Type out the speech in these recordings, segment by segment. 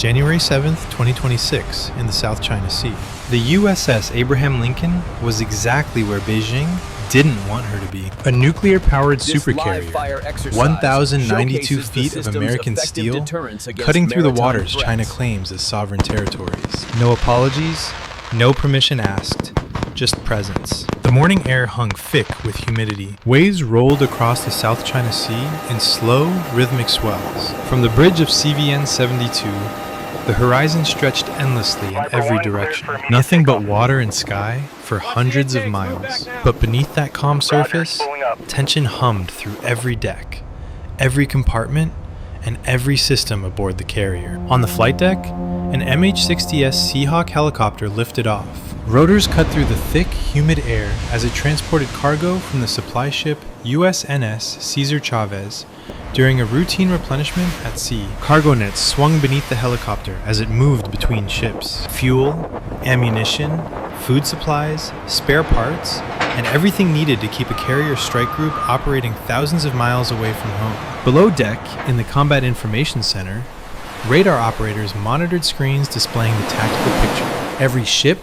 January 7th, 2026, in the South China Sea. The USS Abraham Lincoln was exactly where Beijing didn't want her to be. A nuclear-powered supercarrier, 1,092 feet of American steel, cutting through the waters China claims as sovereign territories. No apologies, no permission asked, just presence. The morning air hung thick with humidity. Waves rolled across the South China Sea in slow, rhythmic swells. From the bridge of CVN 72, the horizon stretched endlessly in every direction. Nothing but water and sky for hundreds of miles. But beneath that calm surface, tension hummed through every deck, every compartment, and every system aboard the carrier. On the flight deck, an MH-60S Seahawk helicopter lifted off. Rotors cut through the thick, humid air as it transported cargo from the supply ship USNS Cesar Chavez during a routine replenishment at sea. Cargo nets swung beneath the helicopter as it moved between ships. Fuel, ammunition, food supplies, spare parts, and everything needed to keep a carrier strike group operating thousands of miles away from home. Below deck, in the Combat Information Center, radar operators monitored screens displaying the tactical picture. Every ship,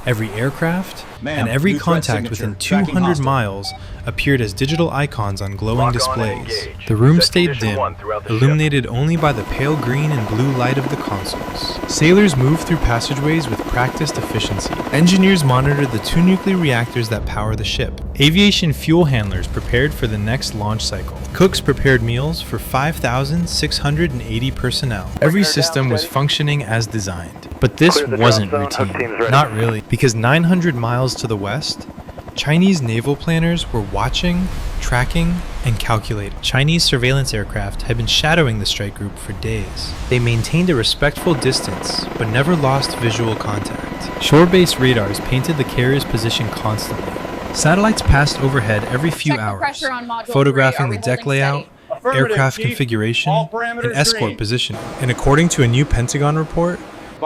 every aircraft, and every contact within 200 miles appeared as digital icons on glowing displays. The room stayed dim, illuminated only by the pale green and blue light of the consoles. Sailors moved through passageways with practiced efficiency. Engineers monitored the 2 nuclear reactors that power the ship. Aviation fuel handlers prepared for the next launch cycle. Cooks prepared meals for 5,680 personnel. Every system was functioning as designed. But this wasn't routine. Not really, because 900 miles to the west, Chinese naval planners were watching, tracking, and calculating. Chinese surveillance aircraft had been shadowing the strike group for days. They maintained a respectful distance, but never lost visual contact. Shore-based radars painted the carrier's position constantly. Satellites passed overhead every few hours, photographing the deck layout, aircraft configuration, and escort positioning. And according to a new Pentagon report,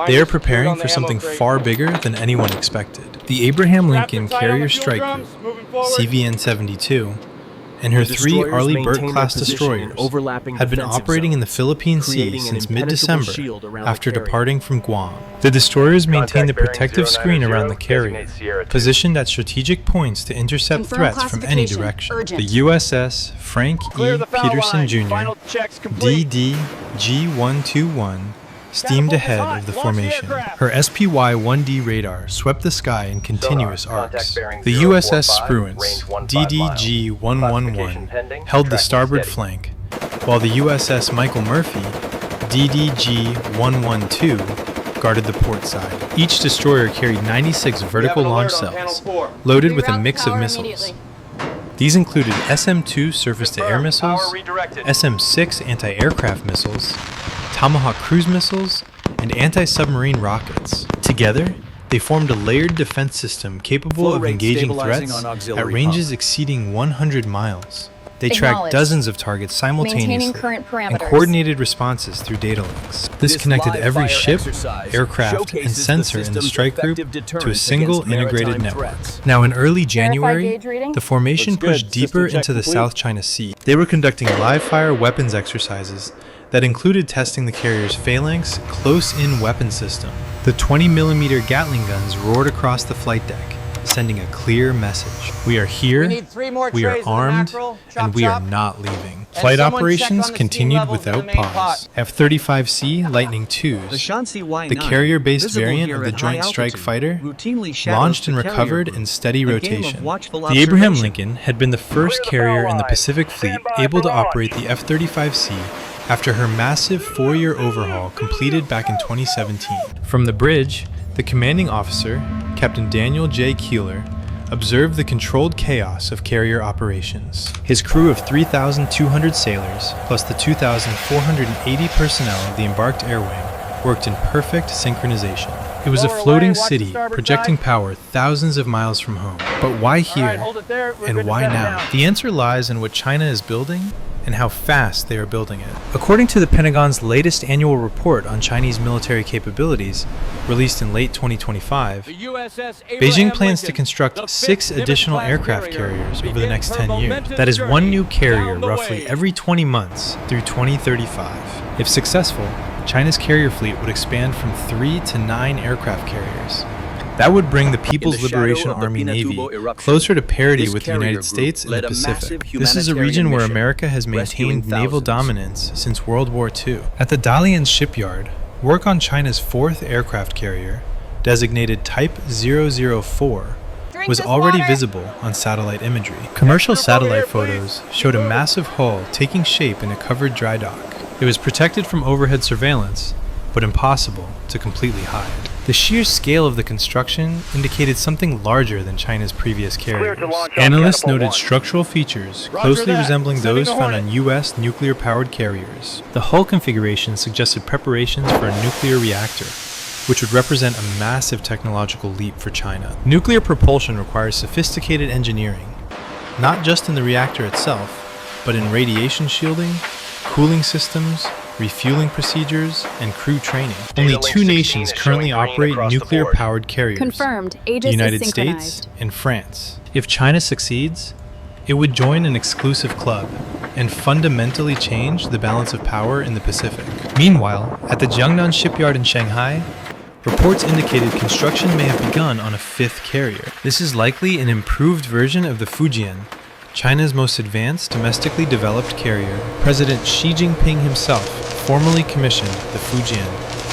they are preparing for something far bigger than anyone expected. The Abraham Lincoln Carrier Strike Group, CVN 72, and her 3 Arleigh Burke-class destroyers had been operating in the Philippine Sea since mid-December after departing from Guam. The destroyers maintained a protective screen around the carrier, positioned at strategic points to intercept threats from any direction. The USS Frank E. Peterson Jr., DDG-121, steamed ahead of the formation. Her SPY-1D radar swept the sky in continuous arcs. The USS Spruance, DDG-111, held the starboard flank, while the USS Michael Murphy, DDG-112, guarded the port side. Each destroyer carried 96 vertical launch cells, loaded with a mix of missiles. These included SM-2 surface-to-air missiles, SM-6 anti-aircraft missiles, Tomahawk cruise missiles, and anti-submarine rockets. Together, they formed a layered defense system capable of engaging threats at ranges exceeding 100 miles. They tracked dozens of targets simultaneously and coordinated responses through data links. This connected every ship, aircraft, and sensor in the strike group to a single integrated network. Now in early January, the formation pushed deeper into the South China Sea. They were conducting live-fire weapons exercises that included testing the carrier's phalanx close-in weapon system. The 20mm Gatling guns roared across the flight deck, sending a clear message. We are here, we are armed, and we are not leaving. Flight operations continued without pause. F-35C Lightning IIs, the carrier-based variant of the Joint Strike Fighter, launched and recovered in steady rotation. The Abraham Lincoln had been the first carrier in the Pacific Fleet able to operate the F-35C after her massive 4-year overhaul completed back in 2017. From the bridge, the commanding officer, Captain Daniel J. Keeler, observed the controlled chaos of carrier operations. His crew of 3,200 sailors, plus the 2,480 personnel of the embarked air wing, worked in perfect synchronization. It was a floating city, projecting power thousands of miles from home. But why here, and why now? The answer lies in what China is building and how fast they are building it. According to the Pentagon's latest annual report on Chinese military capabilities, released in late 2025, Beijing plans to construct 6 additional aircraft carriers over the next 10 years. That is 1 new carrier roughly every 20 months through 2035. If successful, China's carrier fleet would expand from 3 to 9 aircraft carriers. That would bring the People's Liberation Army Navy closer to parity with the United States in the Pacific. This is a region where America has maintained naval dominance since World War II. At the Dalian shipyard, work on China's 4th aircraft carrier, designated Type 004, was already visible on satellite imagery. Commercial satellite photos showed a massive hull taking shape in a covered dry dock. It was protected from overhead surveillance, but impossible to completely hide. The sheer scale of the construction indicated something larger than China's previous carriers. Analysts noted structural features closely resembling those found on U.S. nuclear-powered carriers. The hull configuration suggested preparations for a nuclear reactor, which would represent a massive technological leap for China. Nuclear propulsion requires sophisticated engineering, not just in the reactor itself, but in radiation shielding, cooling systems, refueling procedures, and crew training. Only 2 nations currently operate nuclear-powered carriers, Confirmed. the Aegis United is States synchronized. and France. If China succeeds, it would join an exclusive club and fundamentally change the balance of power in the Pacific. Meanwhile, at the Jiangnan shipyard in Shanghai, reports indicated construction may have begun on a 5th carrier. This is likely an improved version of the Fujian, China's most advanced domestically developed carrier. President Xi Jinping himself formally commissioned the Fujian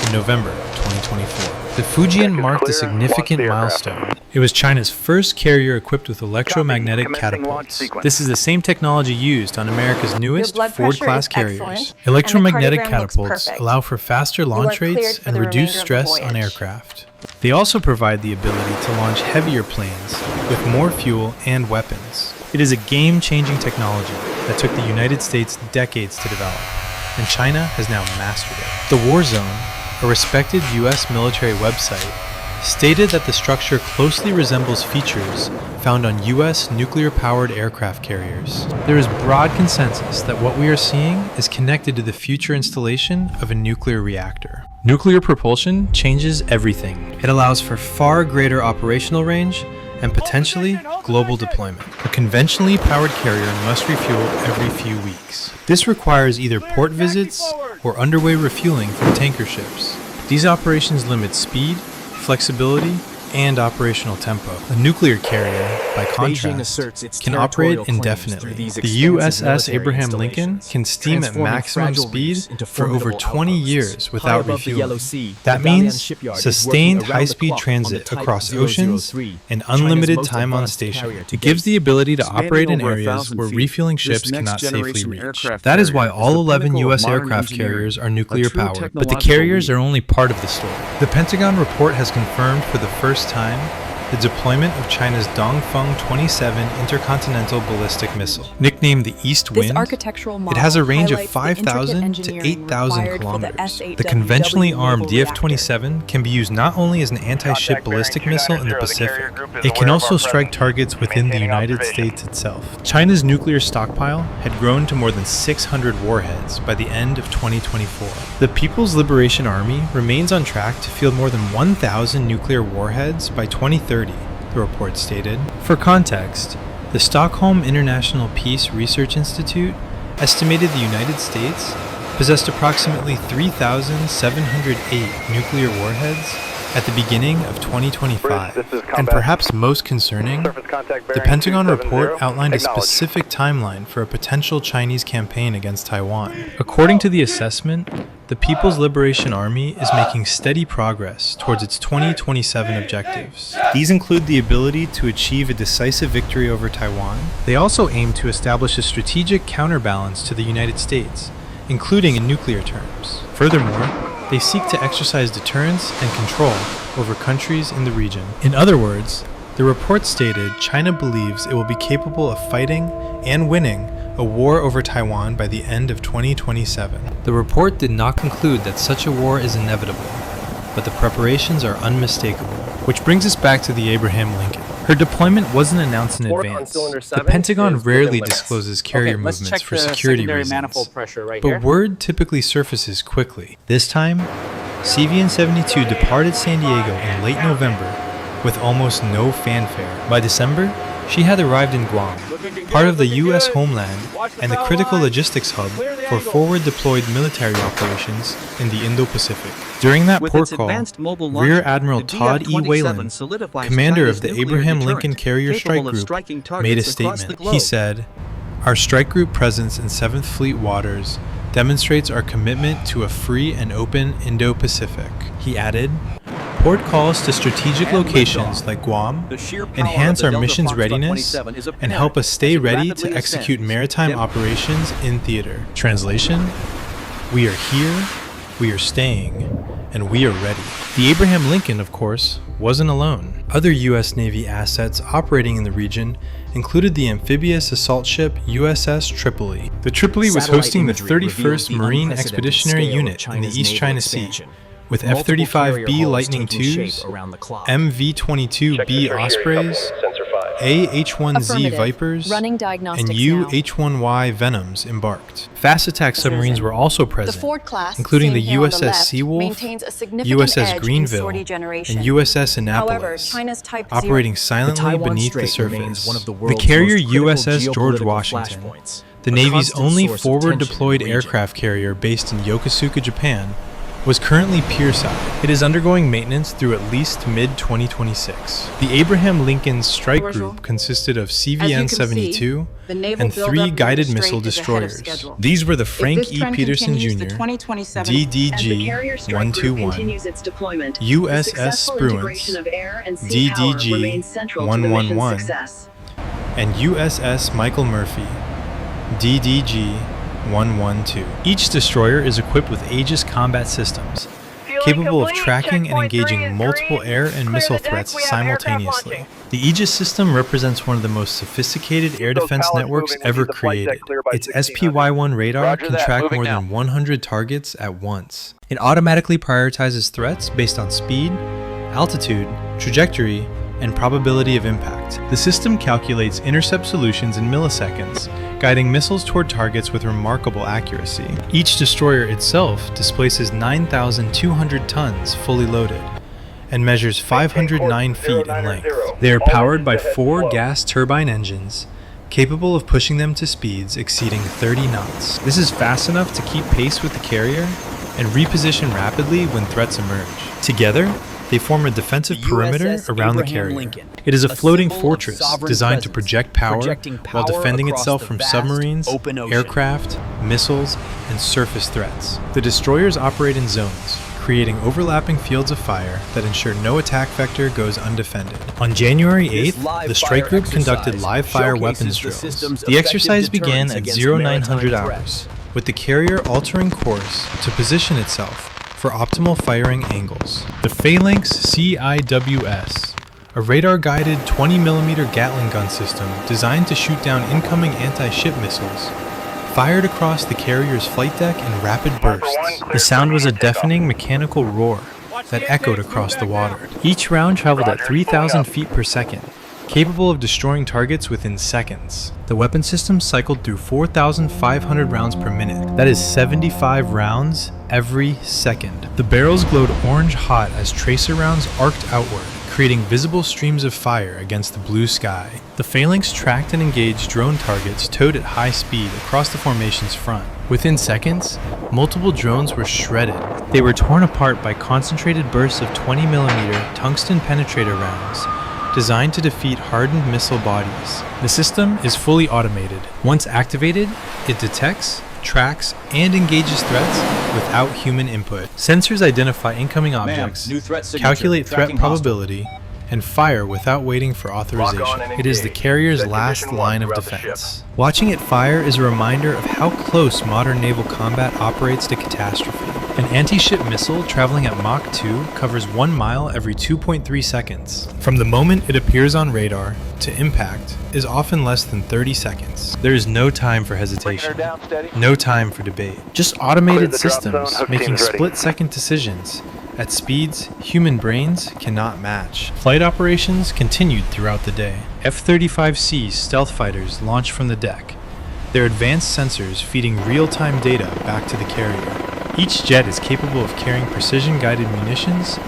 in November 2024. The Fujian marked a significant milestone. It was China's first carrier equipped with electromagnetic catapults. This is the same technology used on America's newest Ford-class carriers. Electromagnetic catapults allow for faster launch rates and reduce stress on aircraft. They also provide the ability to launch heavier planes with more fuel and weapons. It is a game-changing technology that took the United States decades to develop, and China has now mastered it. The War Zone, a respected U.S. military website, stated that the structure closely resembles features found on U.S. nuclear-powered aircraft carriers. There is broad consensus that what we are seeing is connected to the future installation of a nuclear reactor. Nuclear propulsion changes everything. It allows for far greater operational range and potentially global deployment. A conventionally powered carrier must refuel every few weeks. This requires either port visits or underway refueling from tanker ships. These operations limit speed, flexibility, and operational tempo. A nuclear carrier, by contrast, can operate indefinitely. The USS Abraham Lincoln can steam at maximum speed for over 20 years without refueling. That means sustained high-speed transit across oceans and unlimited time on station. It gives the ability to operate in areas where refueling ships cannot safely reach. That is why all 11 U.S. aircraft carriers are nuclear-powered, but the carriers are only part of the story. The Pentagon report has confirmed for the first time the deployment of China's Dongfeng 27 intercontinental ballistic missile. Nicknamed the East Wind, it has a range of 5,000 to 8,000 kilometers. The conventionally armed DF-27 can be used not only as an anti-ship ballistic missile in the Pacific, it can also strike targets within the United States itself. China's nuclear stockpile had grown to more than 600 warheads by the end of 2024. The People's Liberation Army remains on track to field more than 1,000 nuclear warheads by 2030. The report stated. For context, the Stockholm International Peace Research Institute estimated the United States possessed approximately 3,708 nuclear warheads at the beginning of 2025. And perhaps most concerning, the Pentagon report outlined a specific timeline for a potential Chinese campaign against Taiwan. According to the assessment, the People's Liberation Army is making steady progress towards its 2027 objectives. These include the ability to achieve a decisive victory over Taiwan. They also aim to establish a strategic counterbalance to the United States, including in nuclear terms. Furthermore, they seek to exercise deterrence and control over countries in the region. In other words, the report stated China believes it will be capable of fighting and winning a war over Taiwan by the end of 2027. The report did not conclude that such a war is inevitable, but the preparations are unmistakable. Which brings us back to the Abraham Lincoln. Her deployment wasn't announced in advance. The Pentagon rarely discloses carrier movements for security reasons, but word typically surfaces quickly. This time, CVN-72 departed San Diego in late November with almost no fanfare. By December, She had arrived in Guam, part of the U.S. homeland and the critical logistics hub for forward-deployed military operations in the Indo-Pacific. During that port call, Rear Admiral Todd E. Whalen, commander of the Abraham Lincoln Carrier Strike Group, made a statement. He said, "Our strike group presence in 7th Fleet waters demonstrates our commitment to a free and open Indo-Pacific." He added, "Port calls to strategic locations like Guam enhance our mission's readiness and help us stay ready to execute maritime operations in theater." Translation: we are here, we are staying, and we are ready. The Abraham Lincoln, of course, wasn't alone. Other U.S. Navy assets operating in the region included the amphibious assault ship USS Tripoli. The Tripoli was hosting the 31st Marine Expeditionary Unit in the East China Sea, with F-35B Lightning IIs, MV-22B Ospreys, AH-1Z Vipers, and UH-1Y Venoms embarked. Fast attack submarines were also present, including the USS Seawolf, USS Greenville, and USS Annapolis, operating silently beneath the surface. The carrier USS George Washington, the Navy's only forward-deployed aircraft carrier based in Yokosuka, Japan, was currently pierside. It is undergoing maintenance through at least mid-2026. The Abraham Lincoln's strike group consisted of CVN-72 and 3 guided missile destroyers. These were the Frank E. Peterson Jr., DDG-121, USS Spruance, DDG-111, and USS Michael Murphy, DDG-112. Each destroyer is equipped with Aegis combat systems, capable of tracking and engaging multiple air and missile threats simultaneously. The Aegis system represents one of the most sophisticated air defense networks ever created. Its SPY-1 radar can track more than 100 targets at once. It automatically prioritizes threats based on speed, altitude, trajectory, and probability of impact. The system calculates intercept solutions in milliseconds, guiding missiles toward targets with remarkable accuracy. Each destroyer itself displaces 9,200 tons fully loaded and measures 509 feet in length. They are powered by 4 gas turbine engines, capable of pushing them to speeds exceeding 30 knots. This is fast enough to keep pace with the carrier and reposition rapidly when threats emerge. Together, they form a defensive perimeter around the carrier. It is a floating fortress designed to project power while defending itself from submarines, aircraft, missiles, and surface threats. The destroyers operate in zones, creating overlapping fields of fire that ensure no attack vector goes undefended. On January 8th, the strike group conducted live fire weapons drills. The exercise began at 0900 hours, with the carrier altering course to position itself for optimal firing angles. The Phalanx CIWS, a radar-guided 20mm Gatling gun system designed to shoot down incoming anti-ship missiles, fired across the carrier's flight deck in rapid bursts. The sound was a deafening mechanical roar that echoed across the water. Each round traveled at 3,000 feet per second, capable of destroying targets within seconds. The weapon system cycled through 4,500 rounds per minute. That is 75 rounds every second. The barrels glowed orange hot as tracer rounds arced outward, creating visible streams of fire against the blue sky. The Phalanx tracked and engaged drone targets towed at high speed across the formation's front. Within seconds, multiple drones were shredded. They were torn apart by concentrated bursts of 20mm tungsten penetrator rounds, designed to defeat hardened missile bodies. The system is fully automated. Once activated, it detects, tracks, and engages threats without human input. Sensors identify incoming objects, calculate threat probability, and fire without waiting for authorization. It is the carrier's last line of defense. Watching it fire is a reminder of how close modern naval combat operates to catastrophe. An anti-ship missile traveling at Mach 2 covers 1 mile every 2.3 seconds. From the moment it appears on radar to impact is often less than 30 seconds. There is no time for hesitation, no time for debate. Just automated systems making split-second decisions at speeds human brains cannot match. Flight operations continued throughout the day. F-35C stealth fighters launched from the deck, their advanced sensors feeding real-time data back to the carrier. Each jet is capable of carrying precision-guided munitions,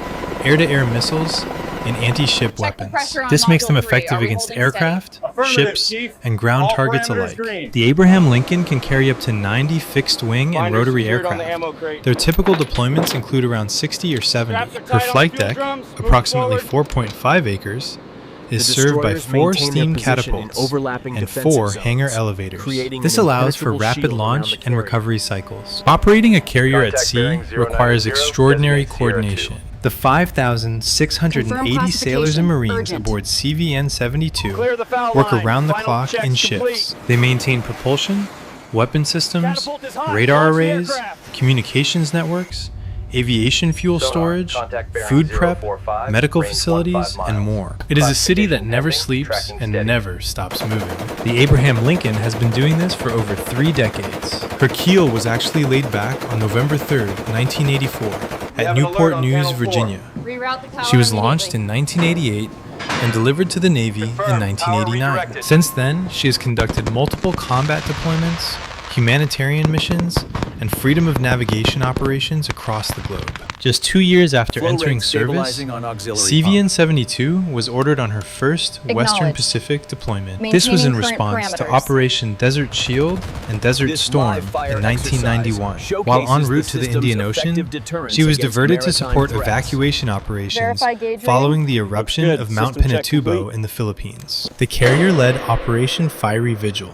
air-to-air missiles, in anti-ship weapons. This makes them effective against aircraft, ships, and ground targets alike. The Abraham Lincoln can carry up to 90 fixed-wing and rotary aircraft. Their typical deployments include around 60 or 70. Her flight deck, approximately 4.5 acres, is served by 4 steam catapults and 4 hangar elevators. This allows for rapid launch and recovery cycles. Operating a carrier at sea requires extraordinary coordination. The 5,680 sailors and Marines aboard CVN-72 work around the clock in shifts. They maintain propulsion, weapon systems, radar arrays, communications networks, aviation fuel storage, food prep, medical facilities, and more. It is a city that never sleeps and never stops moving. The Abraham Lincoln has been doing this for over 3 decades. Her keel was actually laid back on November 3rd, 1984, at Newport News, Virginia. She was launched in 1988 and delivered to the Navy in 1989. Since then, she has conducted multiple combat deployments, humanitarian missions, and freedom of navigation operations across the globe. Just 2 years after entering service, CVN-72 was ordered on her first Western Pacific deployment. This was in response to Operation Desert Shield and Desert Storm in 1991. While en route to the Indian Ocean, she was diverted to support evacuation operations following the eruption of Mount Pinatubo in the Philippines. The carrier led Operation Fiery Vigil,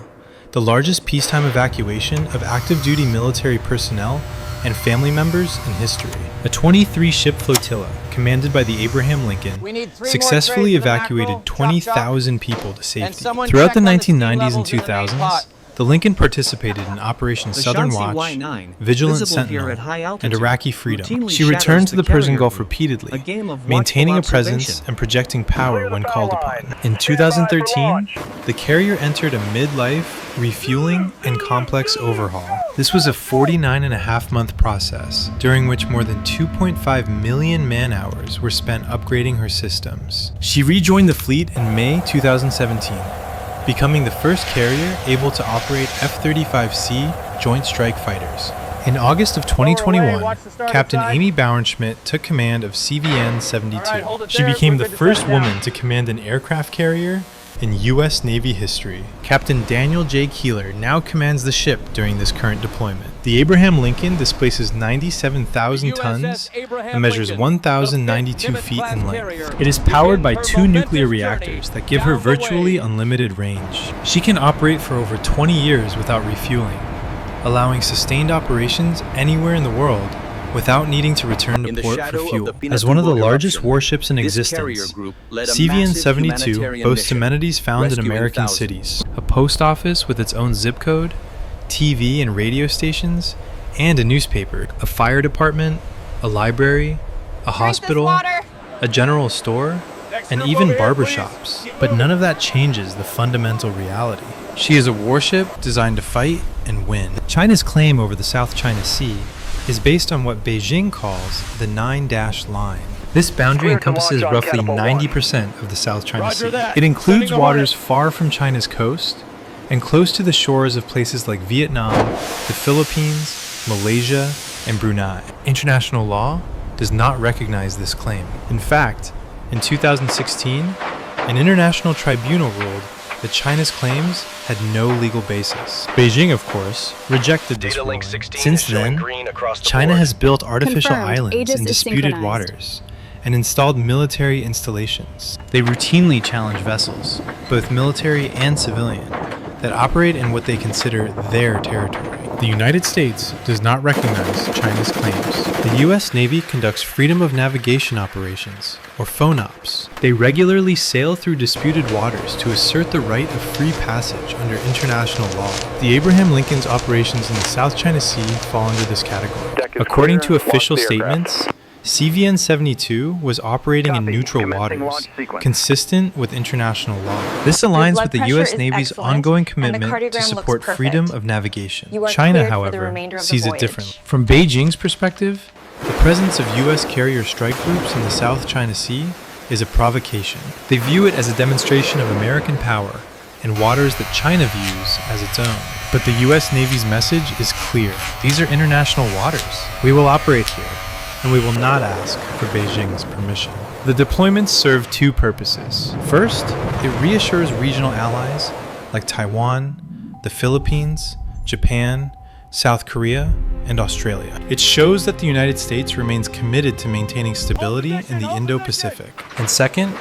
the largest peacetime evacuation of active-duty military personnel and family members in history. A 23-ship flotilla, commanded by the Abraham Lincoln, successfully evacuated 20,000 people to safety. Throughout the 1990s and 2000s, the Lincoln participated in Operation Southern Watch, Vigilant Sentinel, and Iraqi Freedom. She returned to the Persian Gulf repeatedly, maintaining a presence and projecting power when called upon. In 2013, the carrier entered a mid-life, refueling, and complex overhaul. This was a 49.5-month process, during which more than 2.5 million man-hours were spent upgrading her systems. She rejoined the fleet in May 2017, becoming the first carrier able to operate F-35C Joint Strike Fighters. In August of 2021, Captain Amy Bauernschmidt took command of CVN-72. She became the first woman to command an aircraft carrier in U.S. Navy history. Captain Daniel J. Keeler now commands the ship during this current deployment. The Abraham Lincoln displaces 97,000 tons and measures 1,092 feet in length. It is powered by 2 nuclear reactors that give her virtually unlimited range. She can operate for over 20 years without refueling, allowing sustained operations anywhere in the world without needing to return to port for fuel. As one of the largest warships in existence, CVN-72 boasts amenities found in American cities: a post office with its own zip code, TV and radio stations, and a newspaper, a fire department, a library, a hospital, a general store, and even barbershops. But none of that changes the fundamental reality. She is a warship designed to fight and win. China's claim over the South China Sea is based on what Beijing calls the 9-dash line. This boundary encompasses roughly 90% of the South China Sea. It includes waters far from China's coast and close to the shores of places like Vietnam, the Philippines, Malaysia, and Brunei. International law does not recognize this claim. In fact, in 2016, an international tribunal ruled that China's claims had no legal basis. Beijing, of course, rejected this ruling. Since then, China has built artificial islands in disputed waters and installed military installations. They routinely challenge vessels, both military and civilian, that operate in what they consider their territory. The United States does not recognize China's claims. The U.S. Navy conducts freedom of navigation operations, or FONOPs. They regularly sail through disputed waters to assert the right of free passage under international law. The Abraham Lincoln's operations in the South China Sea fall under this category. According to official statements, CVN-72 was operating in neutral waters, consistent with international law. This aligns with the U.S. Navy's ongoing commitment to support freedom of navigation. China, however, sees it differently. From Beijing's perspective, the presence of U.S. carrier strike groups in the South China Sea is a provocation. They view it as a demonstration of American power in waters that China views as its own. But the U.S. Navy's message is clear. These are international waters. We will operate here, and we will not ask for Beijing's permission. The deployments serve two purposes. First, it reassures regional allies like Taiwan, the Philippines, Japan, South Korea, and Australia. It shows that the United States remains committed to maintaining stability in the Indo-Pacific. And second,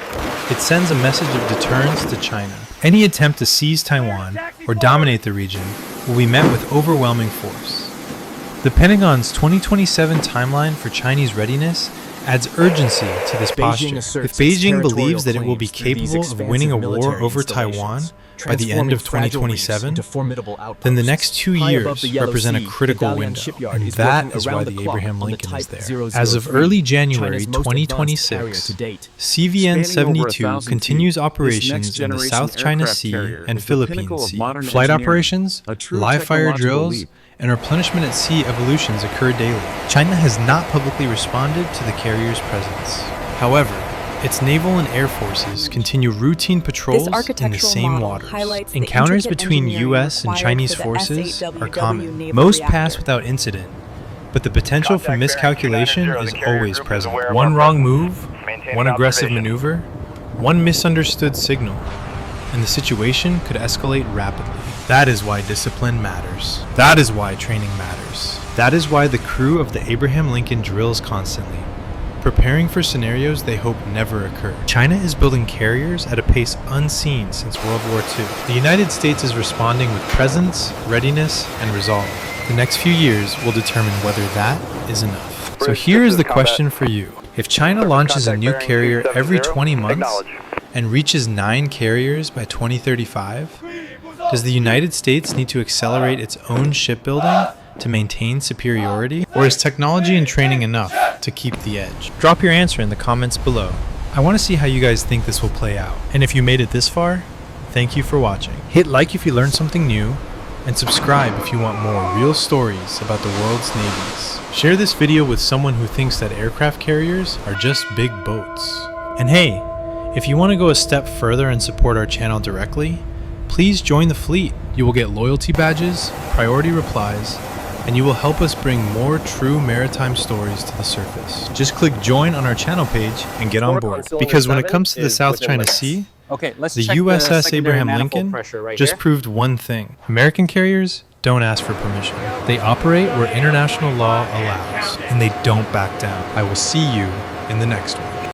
it sends a message of deterrence to China. Any attempt to seize Taiwan or dominate the region will be met with overwhelming force. The Pentagon's 2027 timeline for Chinese readiness adds urgency to this posture. If Beijing believes that it will be capable of winning a war over Taiwan by the end of 2027, then the next 2 years represent a critical window, and that is why the Abraham Lincoln is there. As of early January 2026, CVN-72 continues operations in the South China Sea and Philippine Sea. Flight operations, live fire drills, and replenishment at sea evolutions occur daily. China has not publicly responded to the carrier's presence. However, its naval and air forces continue routine patrols in the same waters. Encounters between U.S. and Chinese forces are common. Most pass without incident, but the potential for miscalculation is always present. One wrong move, one aggressive maneuver, one misunderstood signal, and the situation could escalate rapidly. That is why discipline matters. That is why training matters. That is why the crew of the Abraham Lincoln drills constantly, preparing for scenarios they hope never occur. China is building carriers at a pace unseen since World War II. The United States is responding with presence, readiness, and resolve. The next few years will determine whether that is enough. So here is the question for you. If China launches a new carrier every 20 months and reaches 9 carriers by 2035, does the United States need to accelerate its own shipbuilding to maintain superiority? Or is technology and training enough to keep the edge? Drop your answer in the comments below. I want to see how you guys think this will play out. And if you made it this far, thank you for watching. Hit like if you learned something new, and subscribe if you want more real stories about the world's navies. Share this video with someone who thinks that aircraft carriers are just big boats. And hey, if you want to go a step further and support our channel directly, please join the fleet. You will get loyalty badges, priority replies, and you will help us bring more true maritime stories to the surface. Just click join on our channel page and get on board. Because when it comes to the South China Sea, the USS Abraham Lincoln just proved one thing. American carriers don't ask for permission. They operate where international law allows, and they don't back down. I will see you in the next one.